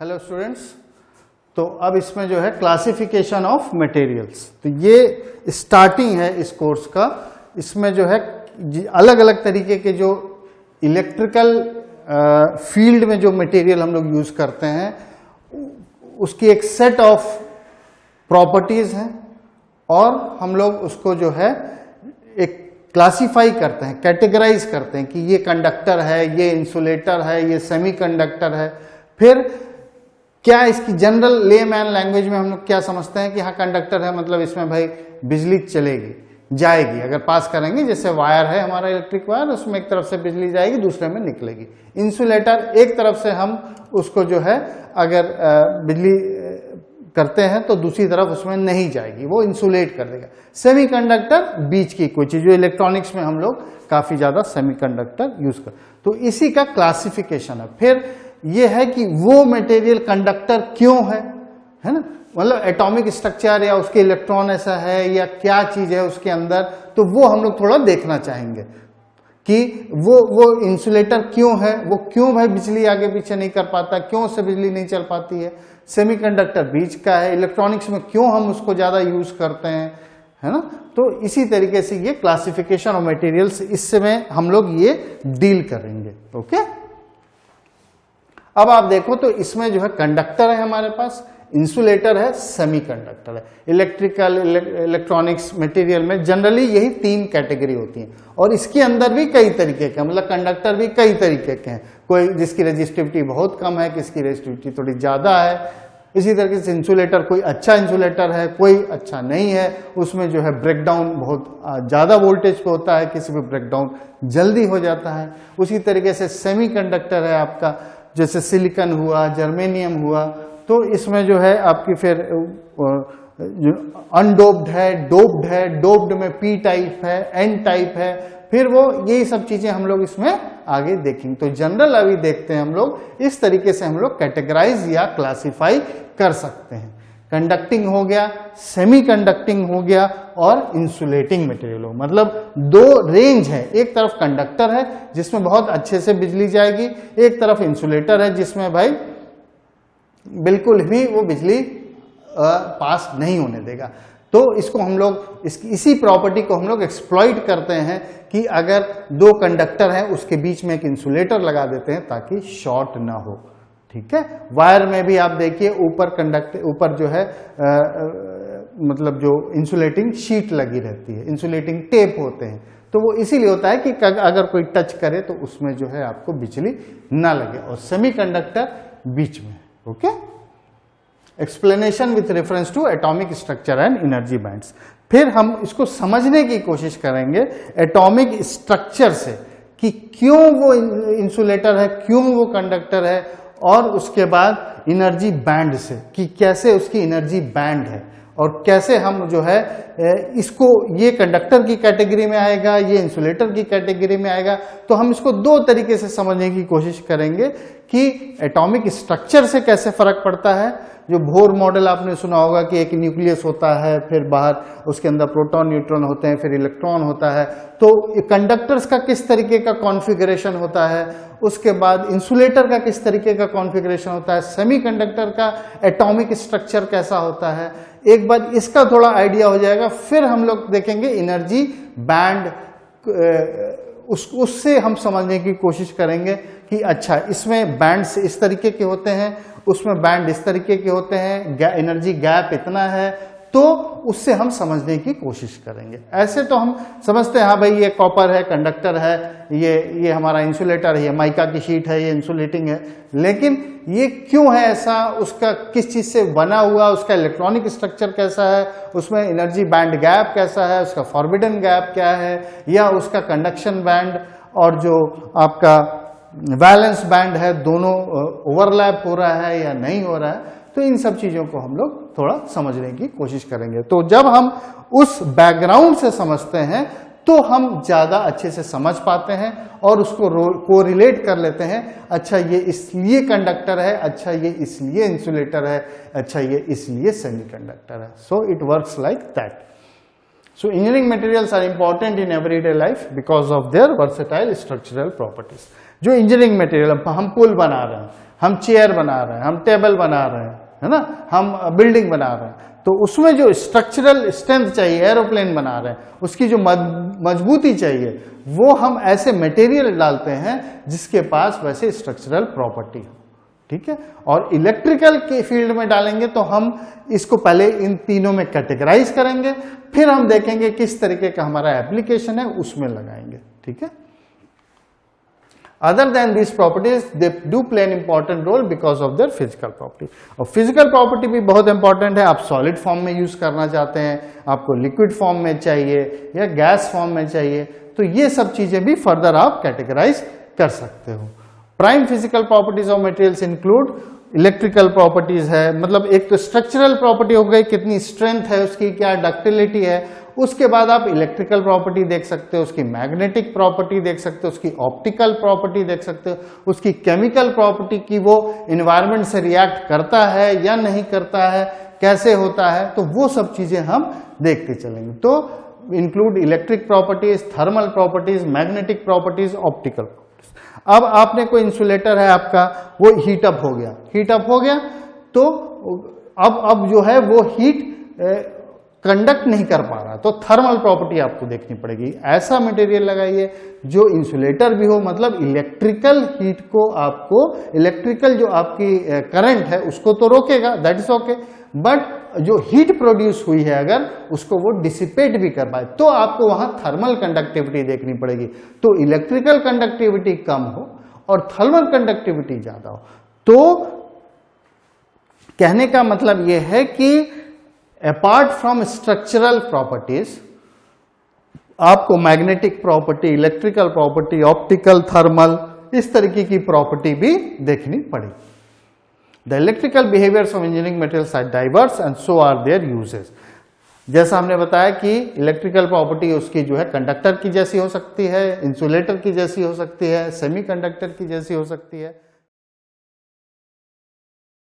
Hello students, तो अब इसमें जो है क्लासिफिकेशन ऑफ मटेरियल्स, तो ये स्टार्टिंग है इस कोर्स का। इसमें जो है अलग अलग तरीके के जो इलेक्ट्रिकल फील्ड में जो मटेरियल हम लोग यूज करते हैं उसकी एक सेट ऑफ प्रॉपर्टीज हैं और हम लोग उसको जो है एक क्लासिफाई करते हैं, कैटेगराइज करते हैं कि ये कंडक्टर है, ये इंसुलेटर है, ये सेमीकंडक्टर है। फिर क्या इसकी जनरल लेमैन लैंग्वेज में हम लोग क्या समझते हैं कि हाँ कंडक्टर है मतलब इसमें भाई बिजली चलेगी, जाएगी, अगर पास करेंगे, जैसे वायर है हमारा इलेक्ट्रिक वायर, उसमें एक तरफ से बिजली जाएगी दूसरे में निकलेगी। इंसुलेटर एक तरफ से हम उसको जो है अगर बिजली करते हैं तो दूसरी तरफ उसमें नहीं जाएगी, वो इंसुलेट कर देगा। सेमीकंडक्टर बीच की कोई चीज, जो इलेक्ट्रॉनिक्स में हम लोग काफी ज्यादा सेमीकंडक्टर यूज कर, तो इसी का क्लासिफिकेशन है। फिर ये है कि वो मटेरियल कंडक्टर क्यों है ना, मतलब एटॉमिक स्ट्रक्चर या उसके इलेक्ट्रॉन ऐसा है या क्या चीज है उसके अंदर, तो वो हम लोग थोड़ा देखना चाहेंगे कि वो इंसुलेटर क्यों है, वो क्यों भाई बिजली आगे पीछे नहीं कर पाता, क्यों उससे बिजली नहीं चल पाती है। सेमीकंडक्टर बीच का है, इलेक्ट्रॉनिक्स में क्यों हम उसको ज्यादा यूज करते हैं, है ना। तो इसी तरीके से ये क्लासिफिकेशन ऑफ मटेरियल्स, इसमें हम लोग ये डील करेंगे। ओके, अब आप देखो तो इसमें जो है कंडक्टर है हमारे पास, इंसुलेटर है, सेमीकंडक्टर है। इलेक्ट्रिकल इलेक्ट्रॉनिक्स मटेरियल में जनरली यही तीन कैटेगरी होती हैं और इसके अंदर भी कई तरीके के, मतलब कंडक्टर भी कई तरीके के हैं। कोई जिसकी रेजिस्टिविटी बहुत कम है, किसकी रेजिस्टिविटी थोड़ी ज्यादा है। इसी तरीके से इंसुलेटर, कोई अच्छा इंसुलेटर है, कोई अच्छा नहीं है, उसमें जो है ब्रेकडाउन बहुत ज्यादा वोल्टेज पे होता है, किसी पे ब्रेकडाउन जल्दी हो जाता है। उसी तरीके से सेमीकंडक्टर है आपका, जैसे सिलिकॉन हुआ, जर्मेनियम हुआ, तो इसमें जो है आपकी फिर अनडोप्ड है, डोप्ड है, डोप्ड में पी टाइप है, एन टाइप है, फिर वो यही सब चीजें हम लोग इसमें आगे देखेंगे। तो जनरल अभी देखते हैं हम लोग, इस तरीके से हम लोग कैटेगराइज या क्लासिफाई कर सकते हैं। कंडक्टिंग हो गया, सेमी कंडक्टिंग हो गया और इंसुलेटिंग मटेरियल हो, मतलब दो रेंज है। एक तरफ कंडक्टर है जिसमें बहुत अच्छे से बिजली जाएगी, एक तरफ इंसुलेटर है जिसमें भाई बिल्कुल भी वो बिजली पास नहीं होने देगा। तो इसको हम लोग इसी प्रॉपर्टी को हम लोग एक्सप्लॉइट करते हैं कि अगर दो कंडक्टर हैं उसके बीच में एक इंसुलेटर लगा देते हैं ताकि शॉर्ट ना हो। ठीक है, वायर में भी आप देखिए ऊपर जो है मतलब जो इंसुलेटिंग शीट लगी रहती है, इंसुलेटिंग टेप होते हैं, तो वो इसीलिए होता है कि अगर कोई टच करे तो उसमें जो है आपको बिजली ना लगे। और सेमीकंडक्टर बीच में। Okay, explanation with reference to atomic structure and energy bands. फिर हम इसको समझने की कोशिश करेंगे एटॉमिक स्ट्रक्चर से कि क्यों वो इंसुलेटर है, क्यों वो कंडक्टर है, और उसके बाद एनर्जी बैंड से कि कैसे उसकी एनर्जी बैंड है और कैसे हम जो है इसको, ये कंडक्टर की कैटेगरी में आएगा, ये इंसुलेटर की कैटेगरी में आएगा। तो हम इसको दो तरीके से समझने की कोशिश करेंगे कि एटॉमिक स्ट्रक्चर से कैसे फर्क पड़ता है। जो बोर मॉडल आपने सुना होगा कि एक न्यूक्लियस होता है, फिर बाहर उसके अंदर प्रोटॉन न्यूट्रॉन होते हैं, फिर इलेक्ट्रॉन होता है, तो कंडक्टर्स का किस तरीके का कॉन्फ़िगरेशन होता है, उसके बाद इंसुलेटर का किस तरीके का कॉन्फ़िगरेशन होता है, सेमीकंडक्टर का एटॉमिक स्ट्रक्चर कैसा होता है। एक बार इसका थोड़ा आइडिया हो जाएगा, फिर हम लोग देखेंगे एनर्जी बैंड, उससे हम समझने की कोशिश करेंगे कि अच्छा इसमें बैंड्स इस तरीके के होते हैं, उसमें बैंड इस तरीके के होते हैं, एनर्जी गैप इतना है, तो उससे हम समझने की कोशिश करेंगे। ऐसे तो हम समझते हैं हाँ भाई ये कॉपर है, कंडक्टर है, ये हमारा इंसुलेटर है, ये माइका की शीट है, ये इंसुलेटिंग है, लेकिन ये क्यों है ऐसा, उसका किस चीज से बना हुआ, उसका इलेक्ट्रॉनिक स्ट्रक्चर कैसा है, उसमें एनर्जी बैंड गैप कैसा है, उसका फॉरबिडन गैप क्या है, या उसका कंडक्शन बैंड और जो आपका वैलेंस बैंड है दोनों ओवरलैप हो रहा है या नहीं हो रहा है। तो इन सब चीजों को हम लोग थोड़ा समझने की कोशिश करेंगे। तो जब हम उस बैकग्राउंड से समझते हैं तो हम ज्यादा अच्छे से समझ पाते हैं और उसको कोरिलेट कर लेते हैं। अच्छा ये इसलिए कंडक्टर है, अच्छा ये इसलिए इंसुलेटर है, अच्छा ये इसलिए सेमीकंडक्टर है। So it works like that. So engineering materials are important in everyday life because of their versatile structural properties. जो इंजीनियरिंग मटेरियल, हम पुल बना रहे हैं, हम चेयर बना रहे हैं, हम टेबल बना रहे हैं, है ना, हम बिल्डिंग बना रहे हैं, तो उसमें जो स्ट्रक्चरल स्ट्रेंथ चाहिए, एरोप्लेन बना रहे हैं, उसकी जो मजबूती चाहिए, वो हम ऐसे मटेरियल डालते हैं जिसके पास वैसे स्ट्रक्चरल प्रॉपर्टी हो, ठीक है। और इलेक्ट्रिकल के फील्ड में डालेंगे तो हम इसको पहले इन तीनों में कैटेगराइज करेंगे, फिर हम देखेंगे किस तरीके का हमारा एप्लीकेशन है, उसमें लगाएंगे, ठीक है। Other than these properties, they do play an important role because of their physical property. और physical property भी बहुत important है। आप solid form में use करना चाहते हैं, आपको liquid form में चाहिए या gas form में चाहिए, तो ये सब चीजें भी further आप categorize कर सकते हो। Prime physical properties of materials include electrical properties है, मतलब एक तो स्ट्रक्चरल प्रॉपर्टी हो गई, कितनी स्ट्रेंथ है उसकी, क्या डक्टिलिटी है, उसके बाद आप इलेक्ट्रिकल प्रॉपर्टी देख सकते हो, उसकी मैग्नेटिक प्रॉपर्टी देख सकते हो, उसकी ऑप्टिकल प्रॉपर्टी देख सकते हो, उसकी केमिकल प्रॉपर्टी की वो इन्वायरमेंट से रिएक्ट करता है या नहीं करता है, कैसे होता है, तो वो सब चीजें हम देखते चलेंगे। तो include electric properties, thermal properties, magnetic properties, optical properties. अब आपने कोई इंसुलेटर है आपका, वो हीट अप हो गया, हीट अप हो गया तो अब जो है वो हीट कंडक्ट नहीं कर पा रहा, तो थर्मल प्रॉपर्टी आपको देखनी पड़ेगी। ऐसा मटेरियल लगाइए जो इंसुलेटर भी हो, मतलब इलेक्ट्रिकल हीट को आपको, इलेक्ट्रिकल जो आपकी करंट है उसको तो रोकेगा, दैट इज ओके, बट जो हीट प्रोड्यूस हुई है अगर उसको वो डिसिपेट भी कर पाए, तो आपको वहां थर्मल कंडक्टिविटी देखनी पड़ेगी। तो इलेक्ट्रिकल कंडक्टिविटी कम हो और थर्मल कंडक्टिविटी ज्यादा हो। तो कहने का मतलब यह है कि अपार्ट फ्रॉम स्ट्रक्चरल प्रॉपर्टीज, आपको magnetic property, electrical property, optical, thermal, इस तरीके की प्रॉपर्टी भी देखनी पड़ेगी। The electrical behaviors of engineering materials are diverse and so are their uses. जैसा हमने बताया कि इलेक्ट्रिकल प्रॉपर्टी उसकी जो है कंडक्टर की जैसी हो सकती है, इंसुलेटर की जैसी हो सकती है, सेमीकंडक्टर की जैसी हो सकती है।